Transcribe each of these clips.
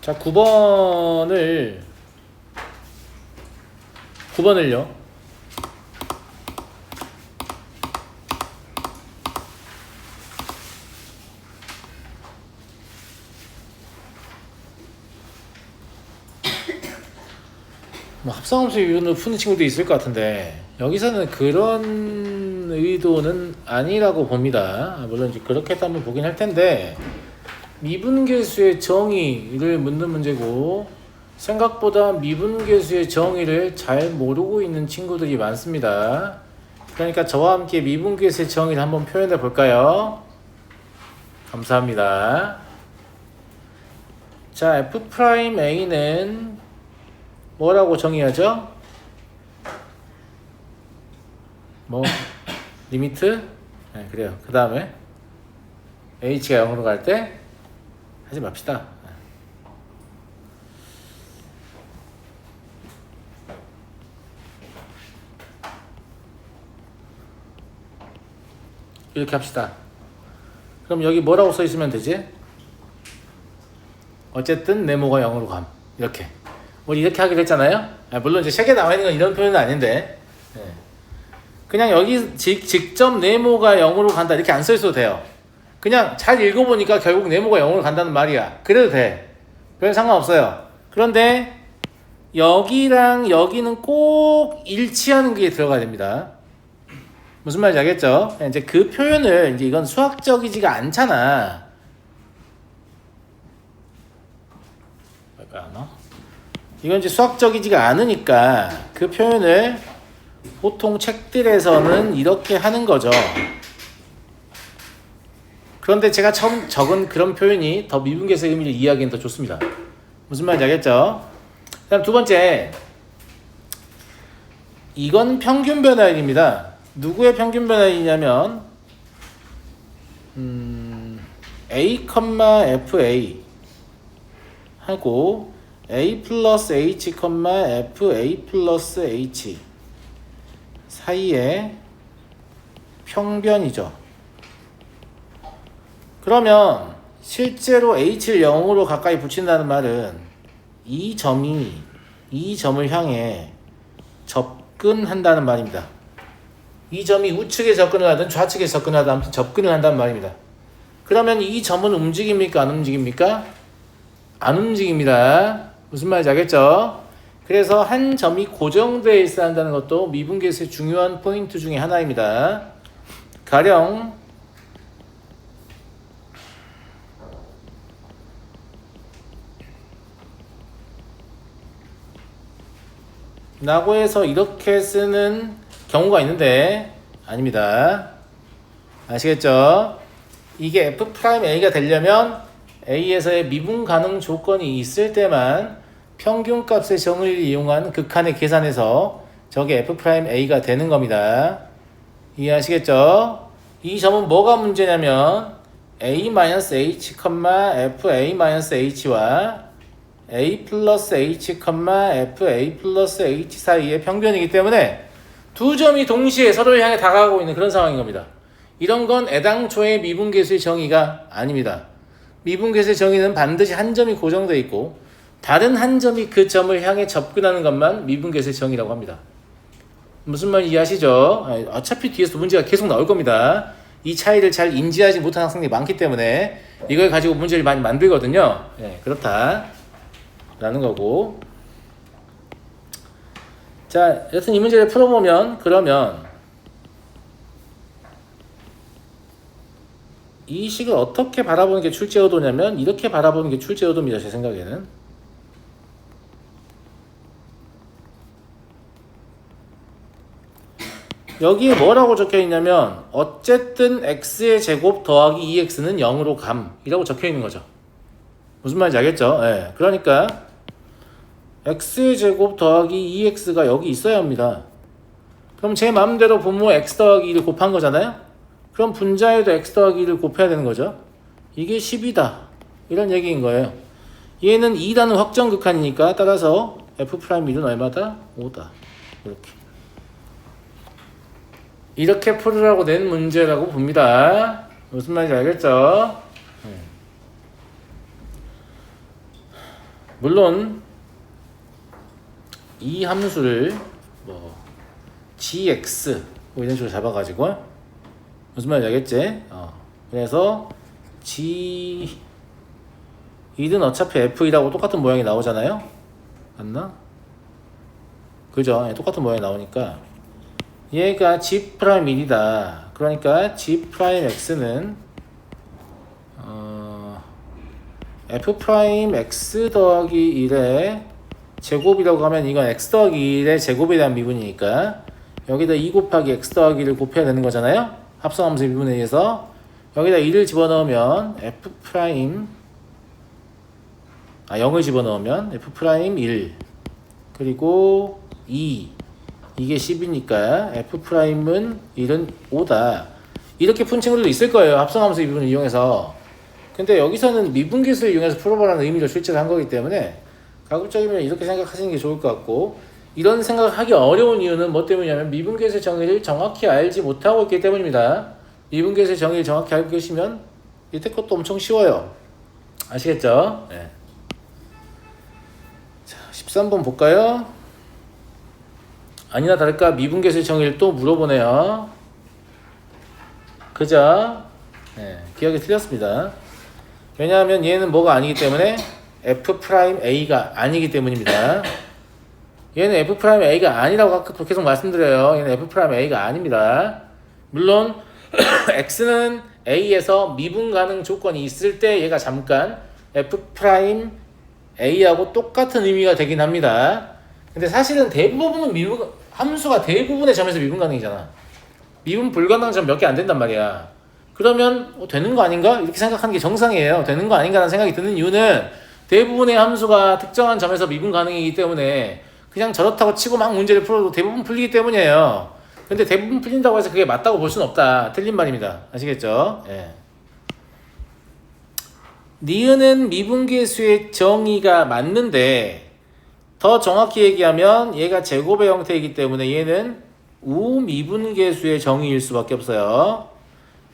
자, 9번을요. 뭐 합성함수 이론을 푸는 친구도 있을 것 같은데 여기서는 그런 의도는 아니라고 봅니다. 물론 이제 그렇게도 한번 보긴 할 텐데 미분계수의 정의를 묻는 문제고 생각보다 미분계수의 정의를 잘 모르고 있는 친구들이 많습니다. 그러니까 저와 함께 미분계수의 정의를 한번 표현해 볼까요? 감사합니다. 자, F'A는 뭐라고 정의하죠? 뭐 리미트? 네, 그래요. 그 다음에 h가 0으로 갈 때 하지 맙시다. 이렇게 합시다. 그럼 여기 뭐라고 써 있으면 되지? 어쨌든 네모가 0으로 감. 이렇게. 우리 이렇게 하기로 했잖아요. 물론 이제 책에 나와 있는 건 이런 표현은 아닌데 그냥 여기 직접 네모가 0으로 간다 이렇게 안 써 있어도 돼요. 그냥 잘 읽어보니까 결국 네모가 0으로 간다는 말이야. 그래도 돼. 별 상관없어요. 그런데 여기랑 여기는 꼭 일치하는 게 들어가야 됩니다. 무슨 말인지 알겠죠? 이제 그 표현을 이제 이건 수학적이지가 않잖아. 이건 이제 수학적이지가 않으니까 그 표현을 보통 책들에서는 이렇게 하는 거죠. 그런데 제가 처음 적은 그런 표현이 더 미분계수의 의미를 이해하기엔 더 좋습니다. 무슨 말인지 알겠죠? 그다음 두 번째, 이건 평균 변화율입니다. 누구의 평균 변화율이냐면 A, FA 하고 A 플러스 H, FA 플러스 H 사이의 평변이죠. 그러면 실제로 H를 0으로 가까이 붙인다는 말은 이 점을 향해 접근한다는 말입니다. 이 점이 우측에 접근을 하든 좌측에 접근을 하든 아무튼 접근을 한다는 말입니다. 그러면 이 점은 움직입니까? 안 움직입니까? 안 움직입니다. 무슨 말인지 알겠죠? 그래서 한 점이 고정되어 있어야 한다는 것도 미분계수의 중요한 포인트 중에 하나입니다. 가령 라고 해서 이렇게 쓰는 경우가 있는데 아닙니다. 아시겠죠? 이게 F'A가 되려면 A에서의 미분 가능 조건이 있을 때만 평균값의 정의를 이용한 극한의 계산에서 저게 F'A가 되는 겁니다. 이해하시겠죠? 이 점은 뭐가 문제냐면 A-H, FA-H와 A 플러스 H, FA 플러스 H 사이의 평변이기 때문에 두 점이 동시에 서로를 향해 다가가고 있는 그런 상황인 겁니다. 이런 건 애당초의 미분계수의 정의가 아닙니다. 미분계수의 정의는 반드시 한 점이 고정되어 있고 다른 한 점이 그 점을 향해 접근하는 것만 미분계수의 정의라고 합니다. 무슨 말인지 이해하시죠? 어차피 뒤에서 문제가 계속 나올 겁니다. 이 차이를 잘 인지하지 못한 학생들이 많기 때문에 이걸 가지고 문제를 많이 만들거든요. 그렇다 라는 거고. 자, 여튼 이 문제를 풀어보면 그러면 이 식을 어떻게 바라보는 게 출제의도냐면 이렇게 바라보는 게 출제의도입니다. 제 생각에는. 여기에 뭐라고 적혀 있냐면 어쨌든 x의 제곱 더하기 2x는 0으로 감이라고 적혀 있는 거죠. 무슨 말인지 알겠죠? 그러니까 x의 제곱 더하기 2x가 여기 있어야 합니다. 그럼 제 마음대로 분모 x 더하기 2를 곱한 거잖아요? 그럼 분자에도 x 더하기 2를 곱해야 되는 거죠. 이게 10이다. 이런 얘기인 거예요. 얘는 2라는 확정극한이니까 따라서 F'B는 얼마다? 5다. 이렇게 풀으라고 낸 문제라고 봅니다. 무슨 말인지 알겠죠? 물론 이 함수를 뭐 gx 뭐 이런 식으로 잡아가지고 무슨 말인지 알겠지? 그래서 g 이든 어차피 f2라고 똑같은 모양이 나오잖아요? 맞나? 그죠? 똑같은 모양이 나오니까 얘가 g'1이다. 그러니까 g'x는 f'x 더하기 1의 제곱이라고 하면 이건 x 더하기 1의 제곱에 대한 미분이니까 여기다 2 곱하기 x 더하기 1을 곱해야 되는 거잖아요. 합성함수 미분에 의해서 여기다 1을 집어넣으면0을 집어넣으면 f'1 그리고 2 이게 10이니까 f'은 1은 5다. 이렇게 푼 친구들도 있을 거예요. 합성함수 미분을 이용해서. 근데 여기서는 미분계수를 이용해서 풀어보라는 의미로 출제를 한 거기 때문에 가급적이면 이렇게 생각하시는 게 좋을 것 같고, 이런 생각을 하기 어려운 이유는 뭐 때문이냐면 미분계수의 정의를 정확히 알지 못하고 있기 때문입니다. 미분계수의 정의를 정확히 알고 계시면 밑에 것도 엄청 쉬워요. 아시겠죠? 네. 자, 13번 볼까요? 아니나 다를까 미분계수의 정의를 또 물어보네요. 그죠? 네, 기억이 틀렸습니다. 왜냐하면 얘는 뭐가 아니기 때문에 f'a가 아니기 때문입니다. 얘는 f'a가 아니라고 아까 계속 말씀드려요. 얘는 f'a가 아닙니다. 물론 x는 a에서 미분 가능 조건이 있을 때 얘가 잠깐 f'a하고 똑같은 의미가 되긴 합니다. 근데 사실은 대부분은 함수가 대부분의 점에서 미분 가능이잖아. 미분 불가능한 점 몇 개 안 된단 말이야. 그러면 되는 거 아닌가? 이렇게 생각하는 게 정상이에요. 되는 거 아닌가라는 생각이 드는 이유는 대부분의 함수가 특정한 점에서 미분 가능이기 때문에 그냥 저렇다고 치고 막 문제를 풀어도 대부분 풀리기 때문이에요. 근데 대부분 풀린다고 해서 그게 맞다고 볼 수는 없다. 틀린 말입니다. 아시겠죠? 예. 니은은 미분계수의 정의가 맞는데 더 정확히 얘기하면 얘가 제곱의 형태이기 때문에 얘는 우미분계수의 정의일 수밖에 없어요.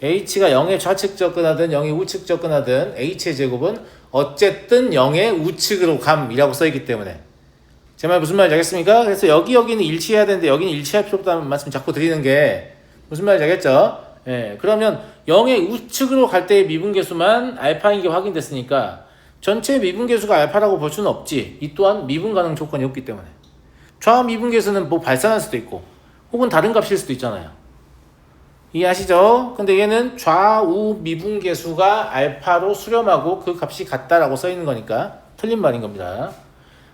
h가 0의 좌측 접근하든 0의 우측 접근하든 h의 제곱은 어쨌든 0의 우측으로 감이라고 써있기 때문에. 제 말 무슨 말인지 알겠습니까? 그래서 여기는 일치해야 되는데 여기는 일치할 필요 없다는 말씀 자꾸 드리는 게 무슨 말인지 알겠죠? 예, 그러면 0의 우측으로 갈 때의 미분계수만 알파인 게 확인됐으니까 전체 미분계수가 알파라고 볼 수는 없지. 이 또한 미분 가능 조건이 없기 때문에. 좌 미분계수는 뭐 발산할 수도 있고 혹은 다른 값일 수도 있잖아요. 이해하시죠? 근데 얘는 좌우 미분계수가 알파로 수렴하고 그 값이 같다라고 써있는 거니까 틀린 말인 겁니다.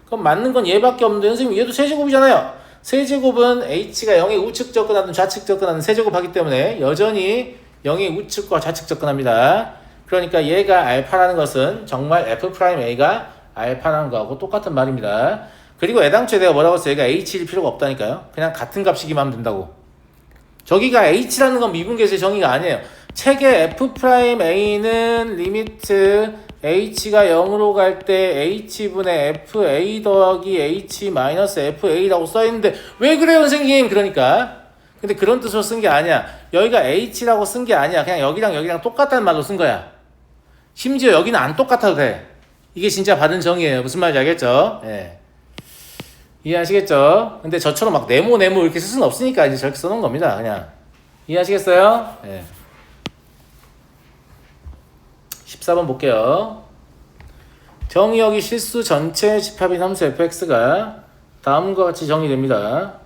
그럼 맞는 건 얘밖에 없는데 선생님 얘도 세제곱이잖아요. 세제곱은 h가 0의 우측 접근하든 좌측 접근하든 세제곱하기 때문에 여전히 0의 우측과 좌측 접근합니다. 그러니까 얘가 알파라는 것은 정말 f'a가 알파라는 거하고 똑같은 말입니다. 그리고 애당초에 내가 뭐라고 했어요? 얘가 h일 필요가 없다니까요. 그냥 같은 값이기만 하면 된다고. 저기가 h라는 건 미분계수의 정의가 아니에요. 책에 f'a는 리미트 h가 0으로 갈 때 h분의 fa 더하기 h 마이너스 fa라고 써있는데 왜 그래요 선생님? 그러니까 근데 그런 뜻으로 쓴 게 아니야. 여기가 h라고 쓴 게 아니야. 그냥 여기랑 똑같다는 말로 쓴 거야. 심지어 여기는 안 똑같아도 돼. 이게 진짜 받은 정의예요. 무슨 말인지 알겠죠? 예. 이해하시겠죠? 근데 저처럼 막 네모 이렇게 쓸 수는 없으니까 이제 저렇게 써놓은 겁니다. 그냥. 이해하시겠어요? 예. 14번 볼게요. 정의역이 실수 전체 집합인 함수 fx가 다음과 같이 정의됩니다.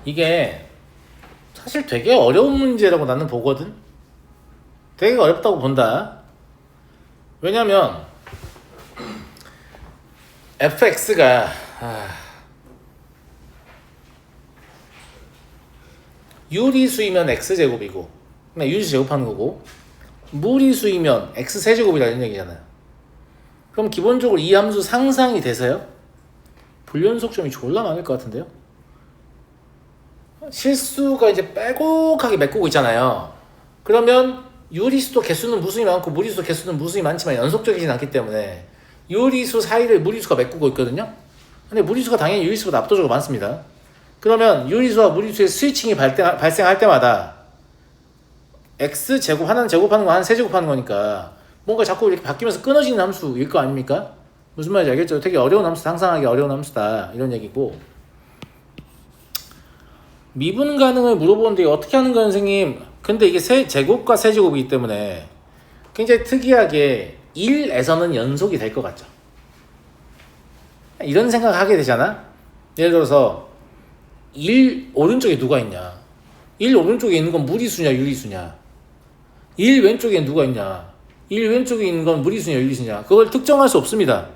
이게 사실 되게 어려운 문제라고 나는 보거든. 되게 어렵다고 본다. 왜냐면 fx가 유리수이면 x제곱이고 그냥 유리수 제곱하는 거고 무리수이면 x세제곱이라는 얘기잖아요. 그럼 기본적으로 이 함수 상상이 되세요? 불연속점이 졸라 많을 것 같은데요? 실수가 이제 빼곡하게 메꾸고 있잖아요. 그러면 유리수도 개수는 무수히 많고 무리수도 개수는 무수히 많지만 연속적이진 않기 때문에 유리수 사이를 무리수가 메꾸고 있거든요. 근데 무리수가 당연히 유리수보다 압도적으로 많습니다. 그러면 유리수와 무리수의 스위칭이 발생할 때마다 x제곱 하나는 제곱하는 거 하나는 세제곱하는 거니까 뭔가 자꾸 이렇게 바뀌면서 끊어지는 함수일 거 아닙니까? 무슨 말인지 알겠죠? 되게 어려운 함수, 상상하기 어려운 함수다 이런 얘기고, 미분 가능을 물어보는데 어떻게 하는 거예요 선생님? 근데 이게 제곱과 세제곱이기 때문에 굉장히 특이하게 1에서는 연속이 될 것 같죠. 이런 생각을 하게 되잖아. 예를 들어서 1 오른쪽에 누가 있냐, 1 오른쪽에 있는 건 무리수냐 유리수냐, 1 왼쪽에 누가 있냐, 1 왼쪽에 있는 건 무리수냐 유리수냐, 그걸 특정할 수 없습니다.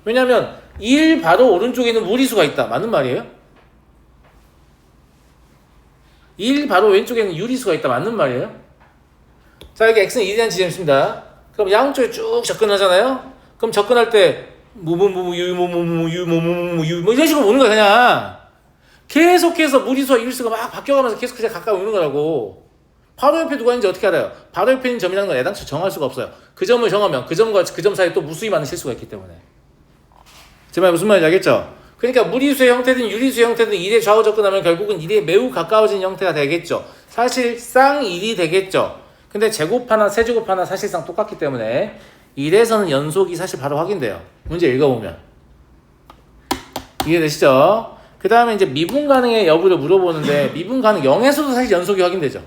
왜냐하면 1 바로 오른쪽에 있는 무리수가 있다, 맞는 말이에요? 1 바로 왼쪽에 있는 유리수가 있다, 맞는 말이에요? 자, 여기 x는 1에 대한 지점이 있습니다. 그럼 양쪽에 쭉 접근하잖아요. 그럼 접근할 때 무무무유 뭐 이런 식으로 오는 거야. 그냥 계속해서 무리수와 유리수가 막 바뀌어가면서 계속 그냥 가까이 오는 거라고. 바로 옆에 누가 있는지 어떻게 알아요? 바로 옆에 있는 점이라는 건 애당초 정할 수가 없어요. 그 점을 정하면 그 점과 그 점 사이에 또 무수히 많은 실수가 있기 때문에. 제 말 무슨 말인지 알겠죠? 그러니까 무리수의 형태든 유리수의 형태든 1에 좌우 접근하면 결국은 1에 매우 가까워진 형태가 되겠죠. 사실상 1이 되겠죠. 근데 제곱하나 세제곱하나 사실상 똑같기 때문에 1에서는 연속이 사실 바로 확인돼요. 문제 읽어보면. 이해되시죠? 그 다음에 이제 미분 가능의 여부를 물어보는데, 미분 가능 0에서도 사실 연속이 확인되죠.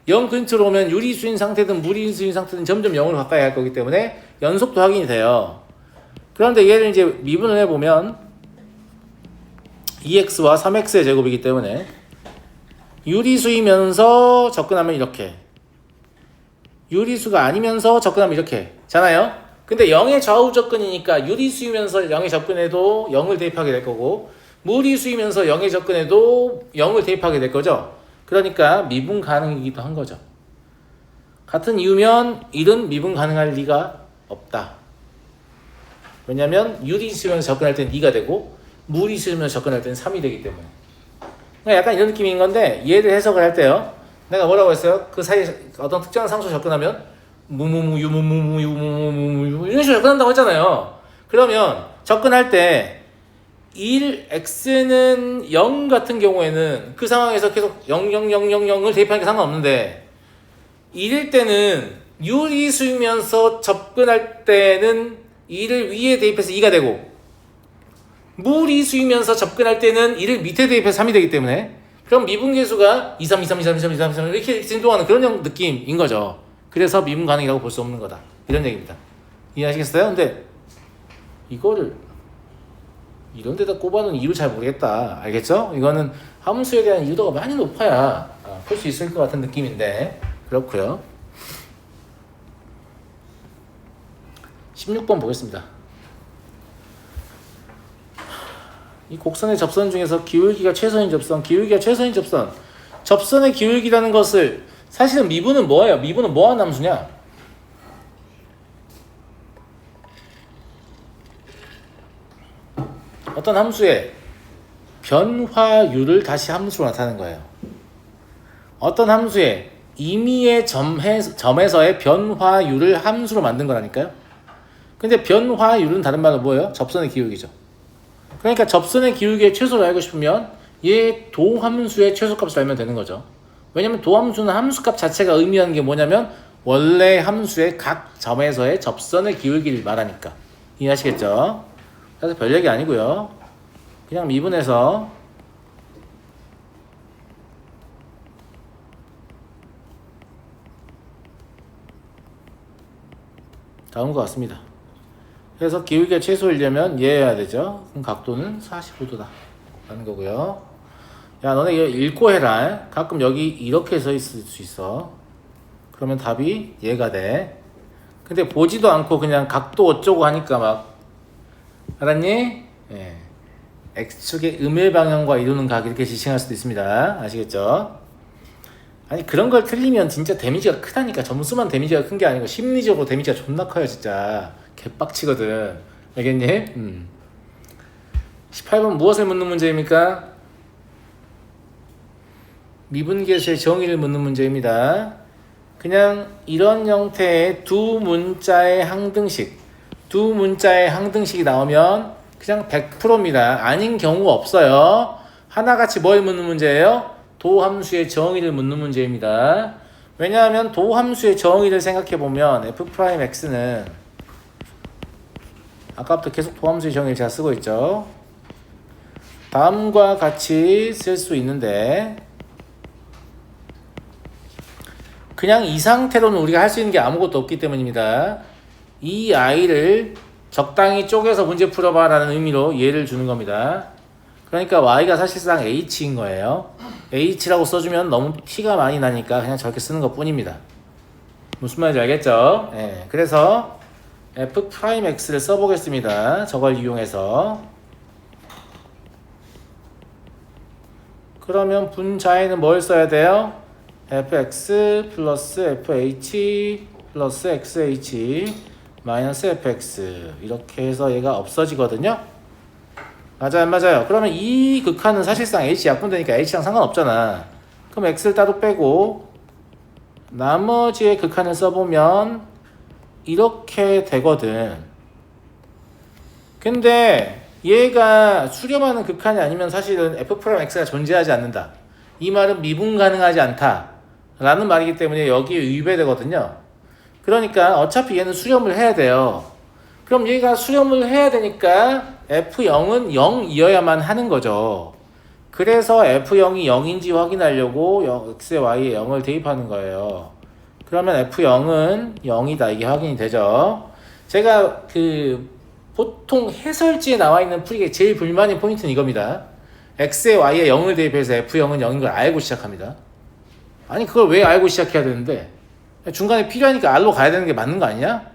0 근처로 오면 유리수인 상태든 무리수인 상태든 점점 0으로 가까이 갈 거기 때문에 연속도 확인이 돼요. 그런데 얘를 이제 미분을 해보면 2x와 3x의 제곱이기 때문에 유리수이면서 접근하면 이렇게, 유리수가 아니면서 접근하면 이렇게 잖아요. 근데 0의 좌우 접근이니까 유리수이면서 0에 접근해도 0을 대입하게 될 거고, 무리수이면서 0에 접근해도 0을 대입하게 될 거죠. 그러니까 미분 가능이기도 한 거죠. 같은 이유면 1은 미분 가능할 리가 없다. 왜냐면 유리수이면서 접근할 때는 2가 되고 무리수이면서 접근할 때는 3이 되기 때문에. 그러니까 약간 이런 느낌인 건데, 얘를 해석을 할 때요, 내가 뭐라고 했어요? 그 사이에 어떤 특정한 상수 접근하면 무무무 유무무무 유무무무 이런 식으로 접근한다고 했잖아요. 그러면 접근할 때 1x는 0 같은 경우에는 그 상황에서 계속 00000을 대입하는 게 상관없는데, 1일 때는 유리수이면서 접근할 때는 2를 위에 대입해서 2가 되고, 무리수이면서 접근할 때는 2를 밑에 대입해서 3이 되기 때문에, 그럼 미분계수가 2, 3, 2, 3, 2, 3, 2, 3, 2, 3, 2, 3 이렇게 진동하는 그런 느낌인 거죠. 그래서 미분 가능이라고 볼 수 없는 거다, 이런 얘기입니다. 이해하시겠어요? 근데 이거를 이런 데다 꼽아놓은 이유를 잘 모르겠다. 알겠죠? 이거는 함수에 대한 이유도가 많이 높아야 풀 수 있을 것 같은 느낌인데, 그렇고요. 16번 보겠습니다. 이 곡선의 접선 중에서 기울기가 최소인 접선, 기울기가 최소인 접선, 접선의 기울기라는 것을, 사실은 미분은 뭐예요? 미분은 뭐하는 함수냐? 어떤 함수의 변화율을 다시 함수로 나타내는 거예요. 어떤 함수의 임의의 점에서의 변화율을 함수로 만든 거라니까요. 근데 변화율은 다른 말로 뭐예요? 접선의 기울기죠. 그러니까 접선의 기울기의 최소를 알고 싶으면 얘 도함수의 최소값을 알면 되는 거죠. 왜냐면 도함수는 함수값 자체가 의미하는 게 뭐냐면 원래 함수의 각 점에서의 접선의 기울기를 말하니까. 이해하시겠죠? 그래서 별 얘기 아니고요. 그냥 미분해서 다음 것 같습니다. 그래서 기울기가 최소이려면 얘여야 되죠. 그럼 각도는 45도다 라는 거고요. 야, 너네 이거 읽고 해라. 가끔 여기 이렇게 서 있을 수 있어. 그러면 답이 얘가 돼. 근데 보지도 않고 그냥 각도 어쩌고 하니까 막, 알았니? 예. X축의 음일 방향과 이루는 각 이렇게 지칭할 수도 있습니다. 아시겠죠? 아니, 그런 걸 틀리면 진짜 데미지가 크다니까. 점수만 데미지가 큰 게 아니고 심리적으로 데미지가 존나 커요 진짜. 개빡치거든. 알겠니? 18번 무엇을 묻는 문제입니까? 미분계수의 정의를 묻는 문제입니다. 그냥 이런 형태의 두 문자의 항등식이 나오면 그냥 100%입니다. 아닌 경우가 없어요. 하나같이 뭘 묻는 문제예요? 도함수의 정의를 묻는 문제입니다. 왜냐하면 도함수의 정의를 생각해보면 f'x는 아까부터 계속 도함수의 정의를 제가 쓰고 있죠. 다음과 같이 쓸 수 있는데 그냥 이 상태로는 우리가 할 수 있는 게 아무것도 없기 때문입니다. 이 아이를 적당히 쪼개서 문제 풀어봐 라는 의미로 예를 주는 겁니다. 그러니까 y가 사실상 h인 거예요. h라고 써주면 너무 티가 많이 나니까 그냥 저렇게 쓰는 것 뿐입니다. 무슨 말인지 알겠죠? 네, 그래서 f'x를 써보겠습니다. 저걸 이용해서. 그러면 분자에는 뭘 써야 돼요? fx 플러스 fh 플러스 xh 마이너스 fx 이렇게 해서 얘가 없어지거든요. 맞아요, 안 맞아요? 그러면 이 극한은 사실상 h 약분되니까 h랑 상관없잖아. 그럼 x를 따로 빼고 나머지의 극한을 써보면 이렇게 되거든. 근데 얘가 수렴하는 극한이 아니면 사실은 f'x가 존재하지 않는다. 이 말은 미분 가능하지 않다 라는 말이기 때문에 여기에 위배되거든요. 그러니까 어차피 얘는 수렴을 해야 돼요. 그럼 얘가 수렴을 해야 되니까 f0은 0이어야만 하는 거죠. 그래서 f0이 0인지 확인하려고 x에 y에 0을 대입하는 거예요. 그러면 f0은 0이다 이게 확인이 되죠. 제가 보통 해설지에 나와 있는 풀이에 제일 불만인 포인트는 이겁니다. x에 y에 0을 대입해서 f0은 0인 걸 알고 시작합니다. 아니 그걸 왜 알고 시작해야 되는데 중간에 필요하니까 r로 가야 되는 게 맞는 거 아니냐?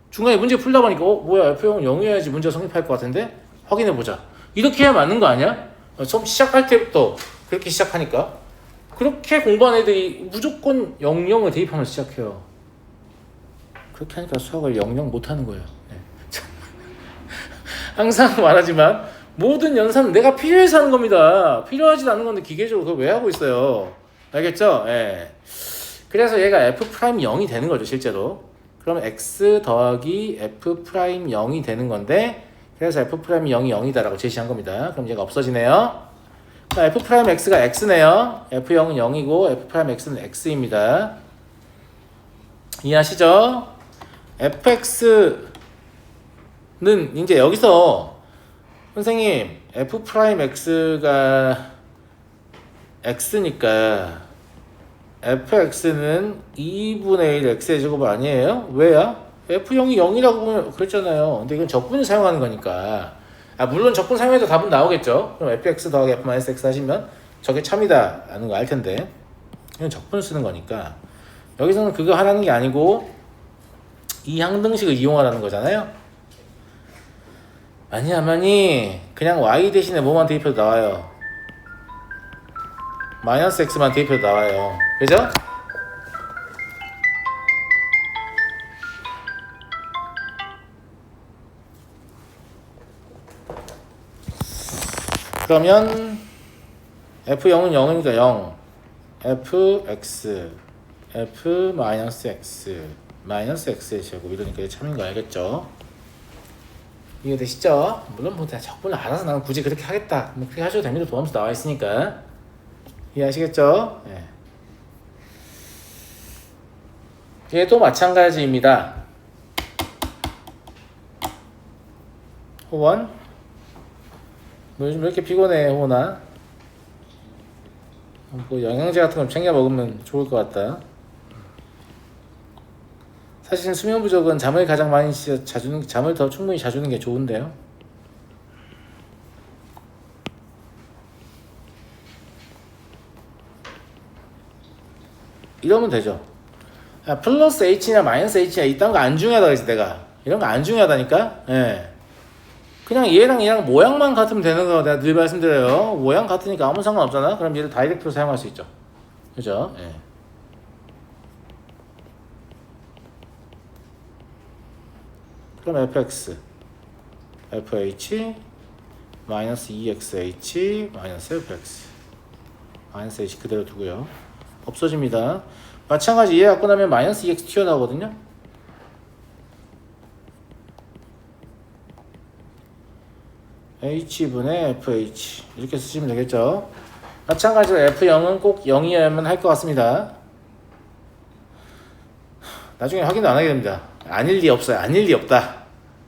중간에 문제 풀다 보니까 뭐야 f0은 0이어야지 문제가 성립할 것 같은데 확인해보자 이렇게 해야 맞는 거 아니야? 처음 시작할 때부터 그렇게 시작하니까 그렇게 공부한 애들이 무조건 00을 대입하면서 시작해요. 그렇게 하니까 수학을 00 못하는 거예요. 네. 항상 말하지만 모든 연산은 내가 필요해서 하는 겁니다. 필요하지도 않은 건데 기계적으로 그걸 왜 하고 있어요? 알겠죠? 예. 그래서 얘가 f'0이 되는 거죠 실제로. 그러면 x 더하기 f'0이 되는 건데 그래서 f'0이 0이다 라고 제시한 겁니다. 그럼 얘가 없어지네요. f'x가 x네요. f0은 0이고 f'x는 x입니다. 이해하시죠? fx는 이제 여기서 선생님 f'x가 x니까 fx는 2분의 1 x의 제곱 아니에요? 왜요? f0이 0이라고 그랬잖아요. 근데 이건 적분을 사용하는 거니까 물론 적분 사용해도 답은 나오겠죠. 그럼 fx 더하기 f-x 하시면 저게 참이다 라는 거 알 텐데 이건 적분을 쓰는 거니까 여기서는 그거 하라는 게 아니고 이 항등식을 이용하라는 거잖아요. 아니 그냥 y 대신에 뭐만 대입해도 나와요. 마이너스 x만 대입해도 나와요. 그죠? 그러면 f0은 0이니까 0 fx f-x 마이너스 x의 제곱 이러니까 참인 거 알겠죠? 이해되시죠? 물론 뭐 적분을 알아서 나는 굳이 그렇게 하겠다 뭐 그렇게 하셔도 됩니다. 도함수 나와 있으니까 이해하시겠죠? 네. 얘도 마찬가지입니다. 호원 뭐 요즘 왜 이렇게 피곤해 호원아? 뭐 영양제 같은 거 챙겨 먹으면 좋을 것 같다. 사실 수면 부족은 잠을 가장 많이 자주는 잠을 더 충분히 자주는 게 좋은데요. 이러면 되죠. 플러스 h냐 마이너스 h냐 이딴 거 안 중요하다 그랬지 내가. 이런 거 안 중요하다니까. 예. 그냥 얘랑 모양만 같으면 되는 거 내가 늘 말씀드려요. 모양 같으니까 아무 상관없잖아. 그럼 얘를 다이렉트로 사용할 수 있죠. 그죠? 예. 그럼 fx fh 마이너스 2xh 마이너스 fx 마이너스 h 그대로 두고요. 없어집니다. 마찬가지 얘 갖고 나면 마이너스 2x 튀어나오거든요. h분의 fh 이렇게 쓰시면 되겠죠. 마찬가지로 f0은 꼭 0이어야만 할 것 같습니다. 나중에 확인도 안 하게 됩니다. 아닐 리 없어요. 아닐 리 없다.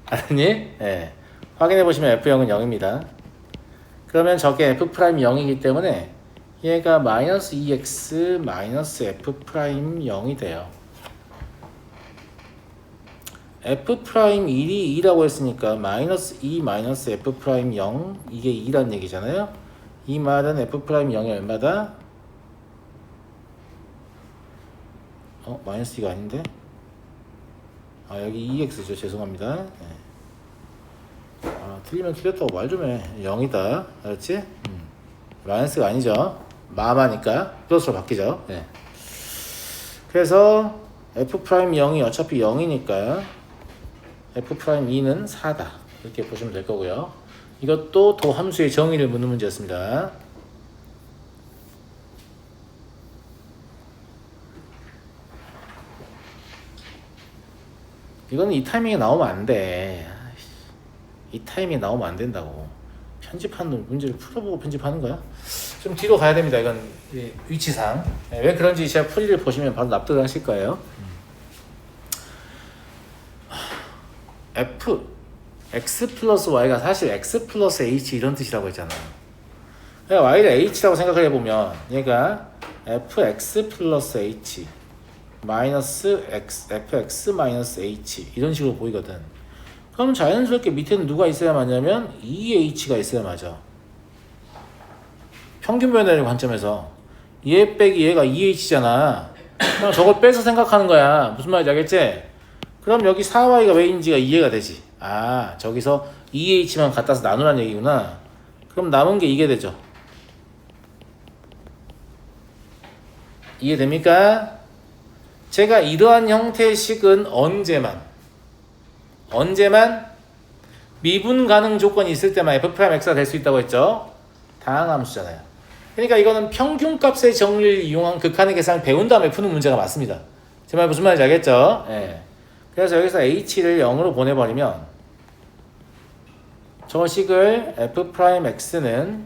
아니? 네. 확인해 보시면 f0은 0입니다. 그러면 저게 f'0이기 때문에 얘가 마이너스 2x 마이너스 f'0이 돼요. f'1이 2라고 했으니까 마이너스 2 마이너스 f'0 이게 2란 얘기잖아요. 이 말은 f'0이 얼마다? 마이너스 2가 아닌데? 여기 2x죠. 죄송합니다. 네. 틀리면 틀렸다고 말 좀 해. 0이다. 알았지? 마이너스가 아니죠. 마마니까 플러스로 바뀌죠. 네. 그래서 f'0이 어차피 0이니까 f'2는 4다. 이렇게 보시면 될 거고요. 이것도 도함수의 정의를 묻는 문제였습니다. 이거는 이 타이밍에 나오면 안 돼. 이 타이밍에 나오면 안 된다고. 편집하는 문제를 풀어보고 편집하는 거야? 좀 뒤로 가야 됩니다. 이건 위치상. 왜 그런지 제가 풀이를 보시면 바로 납득을 하실 거예요. x 플러스 y가 사실 x 플러스 h 이런 뜻이라고 했잖아. 그러니까 y를 h라고 생각을 해보면 얘가 fx 플러스 h 마이너스 fx 마이너스 h 이런 식으로 보이거든. 그럼 자연스럽게 밑에는 누가 있어야 맞냐면 2h가 있어야 맞아. 평균 변화의 관점에서 얘 빼기 얘가 2h잖아. 그럼 저걸 빼서 생각하는 거야. 무슨 말인지 알겠지? 그럼 여기 4y가 왜인지가 이해가 되지. 저기서 2h만 갖다서 나누란 얘기구나. 그럼 남은 게 이게 되죠. 이해됩니까? 제가 이러한 형태의 식은 언제만 미분 가능 조건이 있을 때만 f'x가 될 수 있다고 했죠. 다항함수잖아요. 그러니까 이거는 평균값의 정리를 이용한 극한의 계산을 배운 다음에 푸는 문제가 맞습니다. 제 말 무슨 말인지 알겠죠? 예. 그래서 여기서 h를 0으로 보내버리면 저 식을 f'x는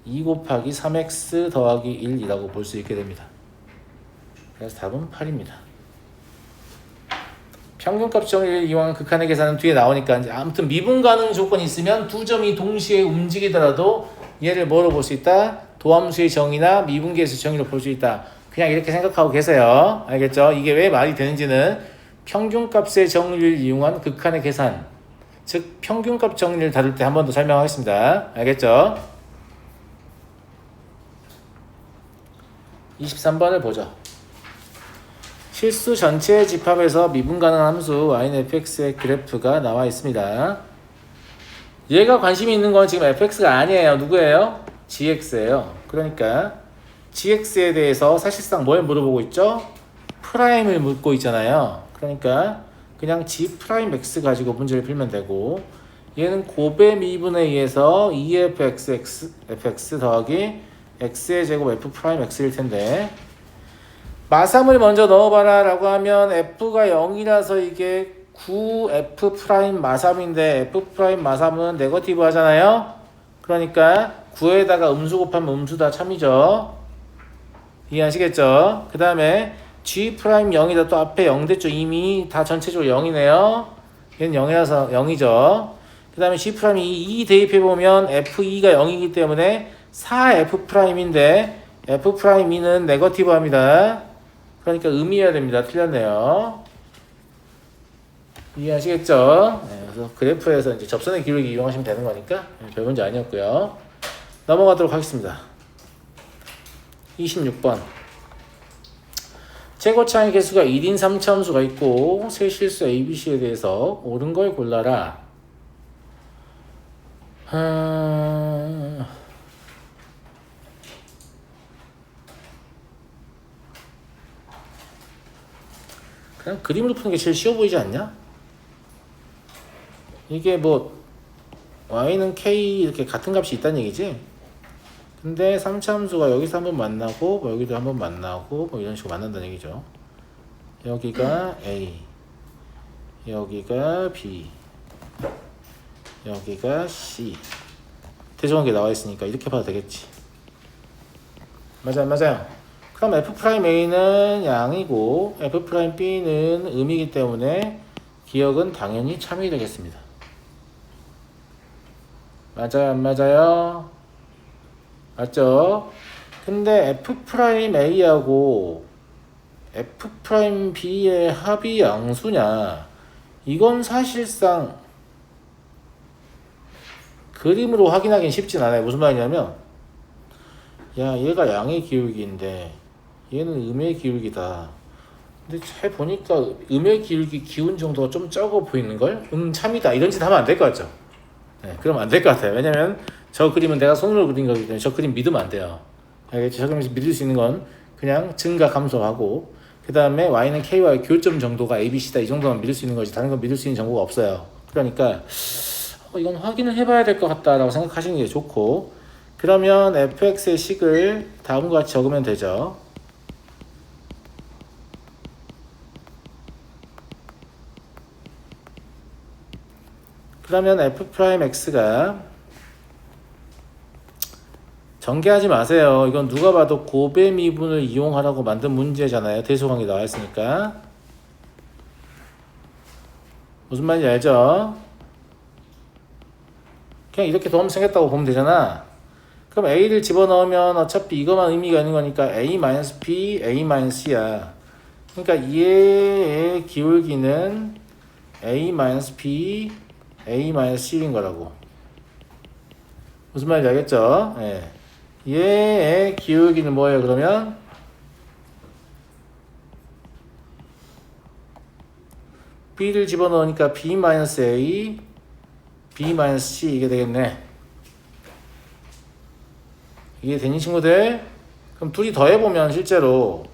2 곱하기 3x 더하기 1이라고 볼 수 있게 됩니다. 그래서 답은 8입니다. 평균값 정의를 이용한 극한의 계산은 뒤에 나오니까 아무튼 미분 가능 조건이 있으면 두 점이 동시에 움직이더라도 얘를 뭐로 볼 수 있다? 도함수의 정의나 미분계수의 정의로 볼 수 있다. 그냥 이렇게 생각하고 계세요. 알겠죠? 이게 왜 말이 되는지는 평균값의 정의를 이용한 극한의 계산, 즉 평균값 정의를 다룰 때 한 번 더 설명하겠습니다. 알겠죠? 23번을 보죠. 실수 전체의 집합에서 미분 가능한 함수 yfx의 그래프가 나와 있습니다. 얘가 관심이 있는 건 지금 fx가 아니에요. 누구예요? gx예요. 그러니까 gx에 대해서 사실상 뭘 물어보고 있죠? 프라임을 묻고 있잖아요. 그러니까 그냥 g'x 가지고 문제를 풀면 되고, 얘는 곱의 미분에 의해서 2fx 더하기 x의 제곱 f'x일 텐데, 마삼을 먼저 넣어봐라 라고 하면 f가 0이라서 이게 9f' 마삼인데 f' 마삼은 네거티브 하잖아요. 그러니까 9에다가 음수 곱하면 음수다 참이죠. 이해하시겠죠? 그 다음에 g' 0이다. 또 앞에 0 됐죠. 이미 다 전체적으로 0이네요. 얘는 0이라서 0이죠. 그 다음에 g'이 2 대입해보면 f2가 0이기 때문에 4f'인데 f'2는 네거티브 합니다. 그러니까 음이어야 됩니다. 틀렸네요. 이해하시겠죠? 네, 그래서 그래프에서 이제 접선의 기울기 이용하시면 되는 거니까 별 문제 아니었고요. 넘어가도록 하겠습니다. 26번. 최고차의 개수가 1인 3차함수가 있고 세 실수 ABC에 대해서 옳은 걸 골라라. 그냥 그림으로 푸는 게 제일 쉬워 보이지 않냐? 이게 뭐 y는 k 이렇게 같은 값이 있다는 얘기지? 근데 3차 함수가 여기서 한번 만나고 뭐 여기도 한번 만나고 뭐 이런 식으로 만난다는 얘기죠. 여기가 a, 여기가 b, 여기가 C. 대조관계 나와 있으니까 이렇게 봐도 되겠지. 맞아요, 맞아요. 그럼 F'A는 양이고 F'B는 음이기 때문에 기억은 당연히 참이 되겠습니다. 맞아요, 안 맞아요? 맞죠? 근데 F'A하고 F'B의 합이 양수냐? 이건 사실상 그림으로 확인하기는 쉽진 않아요. 무슨 말이냐면 야, 얘가 양의 기울기인데 얘는 음의 기울기다. 근데 잘 보니까 음의 기울기 기운 정도가 좀 적어 보이는걸? 참이다. 이런 짓 하면 안 될 것 같죠? 네, 그러면 안 될 것 같아요. 왜냐면 저 그림은 내가 손으로 그린 거기 때문에 저 그림 믿으면 안 돼요. 알겠죠? 저 그림에서 믿을 수 있는 건 그냥 증가 감소하고 그 다음에 y는 k와의 교점 정도가 abc다. 이 정도만 믿을 수 있는 거지 다른 건 믿을 수 있는 정보가 없어요. 그러니까 이건 확인을 해봐야 될 것 같다라고 생각하시는 게 좋고, 그러면 fx의 식을 다음과 같이 적으면 되죠. 그러면 f'x가 전개하지 마세요. 이건 누가 봐도 곱의 미분을 이용하라고 만든 문제잖아요. 대소관계 나와 있으니까. 무슨 말인지 알죠? 그냥 이렇게 도움 생겼다고 보면 되잖아. 그럼 a를 집어넣으면 어차피 이것만 의미가 있는 거니까 a-b, a-c야. 그러니까 얘의 기울기는 a-b, a-c인 거라고. 무슨 말인지 알겠죠? 예. 얘의 기울기는 뭐예요, 그러면? b를 집어넣으니까 b-a, b-c 이게 되겠네. 이게 되니 친구들? 그럼 둘이 더해보면 실제로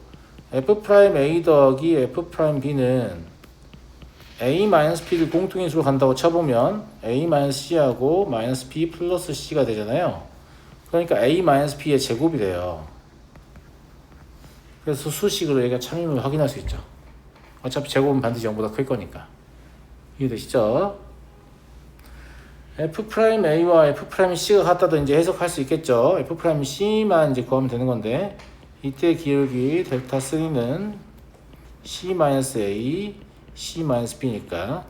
f'A 더하기 f'B는 a-b를 공통인수로 간다고 쳐보면 a-c하고 -b 플러스 c가 되잖아요. 그러니까 a-b의 제곱이 돼요. 그래서 수식으로 얘가 참임을 확인할 수 있죠. 어차피 제곱은 반드시 0보다 클 거니까. 이해되시죠? f'A와 f'C가 같다도 이제 해석할 수 있겠죠. f'C만 이제 구하면 되는 건데, 이때 기울기 델타 3는 c-a, c-b니까.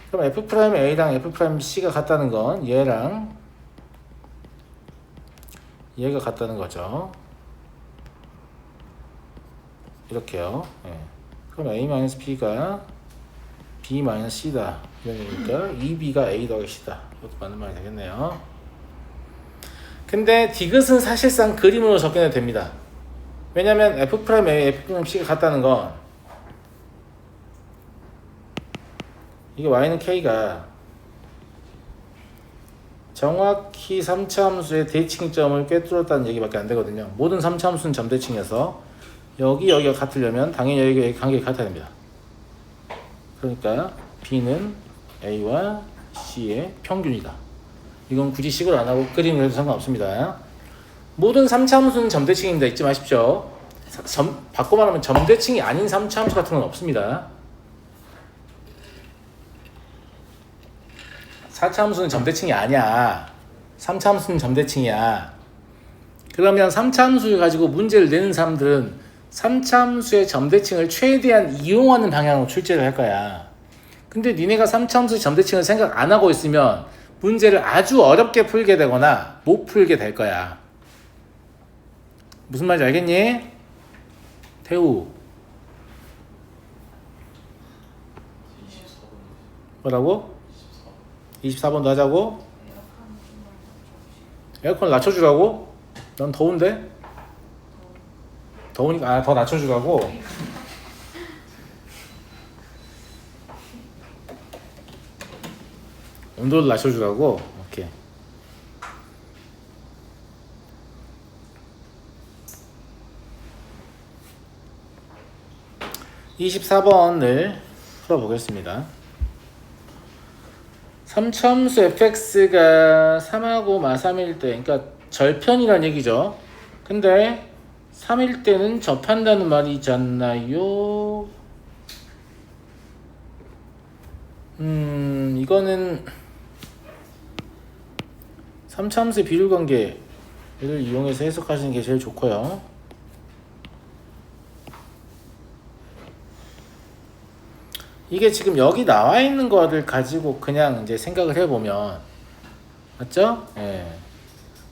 그럼 f'A랑 f'C가 같다는 건 얘랑 얘가 같다는 거죠. 이렇게요. 예. 그럼 a-b가 b-c다. 그러니까 2b가 a 더하기 c다. 이것도 맞는 말이 되겠네요. 근데 디귿은 사실상 그림으로 적혀내도 됩니다. 왜냐면 f'A, f'C가 같다는 건 이게 y는 k가 정확히 3차 함수의 대칭점을 꿰뚫었다는 얘기밖에 안 되거든요. 모든 3차 함수는 점대칭이어서 여기가 같으려면 당연히 여기 관계가 같아야 됩니다. 그러니까 b는 a와 c의 평균이다. 이건 굳이 식을 안 하고 그림을 해도 상관없습니다. 모든 3차 함수는 점대칭입니다. 잊지 마십시오. 바꿔 말하면 점대칭이 아닌 3차 함수 같은 건 없습니다. 4차 함수는 점대칭이 아니야. 3차 함수는 점대칭이야. 그러면 3차 함수를 가지고 문제를 내는 사람들은 3차 함수의 점대칭을 최대한 이용하는 방향으로 출제를 할 거야. 근데 니네가 3차 함수의 점대칭을 생각 안 하고 있으면 문제를 아주 어렵게 풀게 되거나 못 풀게 될 거야. 무슨 말인지 알겠니? 태우. 뭐라고? 24번도 하자고? 에어컨 낮춰주라고? 넌 더운데? 더우니까 더 낮춰주라고? 온도를 낮춰주라고? 오케이. (24번을) 풀어보겠습니다. 3차 함수 fx가 3하고 마3일 때, 그러니까 절편이란 얘기죠. 근데 3일 때는 접한다는 말이잖아요. 이거는 3차함수의 비율 관계를 이용해서 해석하시는 게 제일 좋고요. 이게 지금 여기 나와 있는 거를 가지고 그냥 이제 생각을 해보면, 맞죠? 예.